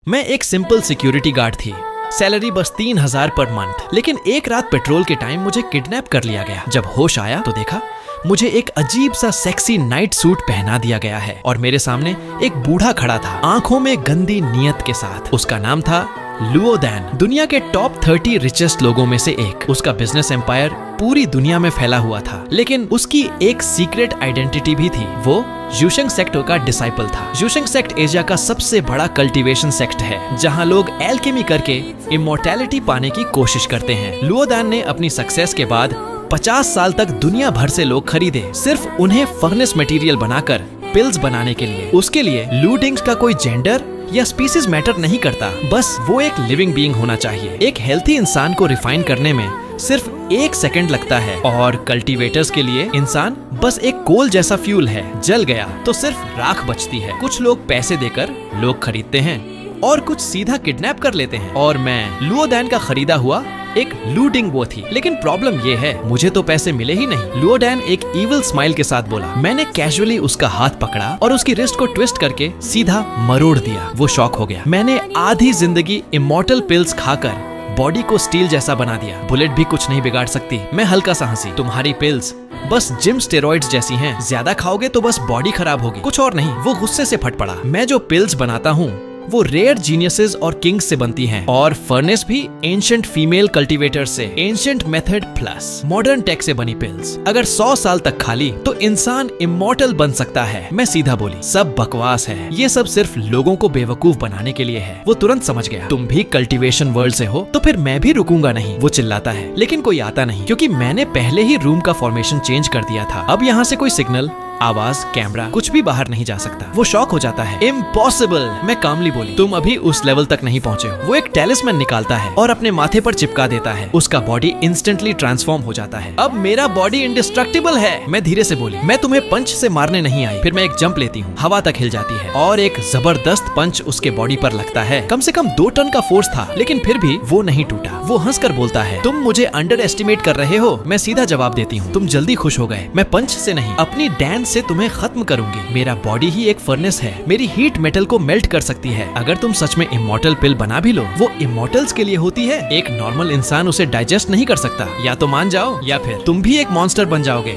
मैं एक simple security guard थी। सैलरी बस 3,000 पर मंथ। लेकिन एक रात पेट्रोल के टाइम मुझे किडनैप कर लिया गया। जब होश आया तो देखा मुझे एक अजीब सा सेक्सी नाइट सूट पहना दिया गया है और मेरे सामने एक बूढ़ा खड़ा था, आंखों में गंदी नीयत के साथ। उसका नाम था लुओ दैन, दुनिया के टॉप 30 रिचेस्ट लोगों में से एक। उसका बिजनेस एम्पायर पूरी दुनिया में फैला हुआ था, लेकिन उसकी एक सीक्रेट आइडेंटिटी भी थी। वो ज़ूशेंग सेक्ट का डिसाइपल था। ज़ूशेंग सेक्ट एशिया का सबसे बड़ा कल्टीवेशन सेक्ट है, जहां लोग एल्केमी करके इमॉर्टैलिटी पाने की कोशिश करते हैं। लुओ दैन ने अपनी सक्सेस के बाद 50 साल तक दुनिया भर से लोग खरीदे, सिर्फ उन्हें फर्नेस मटेरियल बनाकर पिल्स बनाने के लिए। उसके लिए लूडिंग्स का कोई जेंडर या स्पीसीज मैटर नहीं करता, बस वो एक लिविंग बीइंग होना चाहिए। एक हेल्थी इंसान को रिफाइन करने में सिर्फ 1 सेकंड लगता है और कल्टीवेटर्स के लिए इंसान बस एक कोल जैसा फ्यूल है। जल गया तो सिर्फ राख बचती है। कुछ लोग पैसे देकर लोग खरीदते हैं और कुछ सीधा किडनैप कर लेते हैं। और मैं लुओ दैन का खरीदा हुआ एक लूडिंग वो थी। लेकिन प्रॉब्लम ये है, मुझे तो पैसे मिले ही नहीं। लुओ दैन एक इविल स्माइल के साथ बोला। मैंने कैजुअली उसका हाथ पकड़ा और उसकी रिस्ट को ट्विस्ट करके सीधा मरोड़ दिया। वो शॉक हो गया। मैंने आधी जिंदगी इमॉर्टल पिल्स खाकर बॉडी को स्टील जैसा बना दिया। बुलेट भी कुछ नहीं बिगाड़ सकती। मैं हल्का सा हंसी। तुम्हारी पिल्स बस जिम स्टेरॉइड्स जैसी हैं। ज्यादा खाओगे तो बस बॉडी खराब होगी, कुछ और नहीं। वो गुस्से से फट पड़ा। मैं जो पिल्स बनाता हूँ वो रेयर जीनियसेस और किंग्स से बनती हैं, और फर्नेस भी एंशिएंट फीमेल कल्टीवेटर से। Ancient method plus modern tech से बनी पिल्स। अगर 100 साल तक खा ली तो इंसान इमॉर्टल बन सकता है। मैं सीधा बोली, सब बकवास है, ये सब सिर्फ लोगों को बेवकूफ बनाने के लिए है। वो तुरंत समझ गया, तुम भी कल्टीवेशन वर्ल्ड से हो तो फिर मैं भी रुकूंगा नहीं। वो चिल्लाता है, लेकिन कोई आता नहीं, क्योंकि मैंने पहले ही रूम का फॉर्मेशन चेंज कर दिया था। अब यहाँ से कोई सिग्नल, आवाज, कैमरा कुछ भी बाहर नहीं जा सकता। वो शॉक हो जाता है। इम्पॉसिबल, मैं कामली बोली, तुम अभी उस लेवल तक नहीं पहुंचे हो। वो एक टैलिस्मैन निकालता है और अपने माथे पर चिपका देता है। उसका बॉडी इंस्टेंटली ट्रांसफॉर्म हो जाता है। अब मेरा बॉडी इंडिस्ट्रक्टिबल है। मैं धीरे से बोली, मैं तुम्हें पंच से मारने नहीं आई। फिर मैं एक जंप लेती हूँ, हवा तक हिल जाती है और एक जबरदस्त पंच उसके बॉडी पर लगता है। कम से कम 2 टन का फोर्स था, लेकिन फिर भी वो नहीं टूटा। वो हंसकर बोलता है, तुम मुझे अंडर एस्टिमेट कर रहे हो। मैं सीधा जवाब देती हूँ, तुम जल्दी खुश हो गए। मैं पंच से नहीं, अपनी डांस से तुम्हें खत्म करूंगी। मेरा बॉडी ही एक फर्नेस है। मेरी हीट मेटल को मेल्ट कर सकती है। अगर तुम सच में इमॉर्टल पिल बना भी लो, वो इमॉर्टल्स के लिए होती है। एक नॉर्मल इंसान उसे डाइजेस्ट नहीं कर सकता। या तो मान जाओ या फिर तुम भी एक मॉन्स्टर बन जाओगे।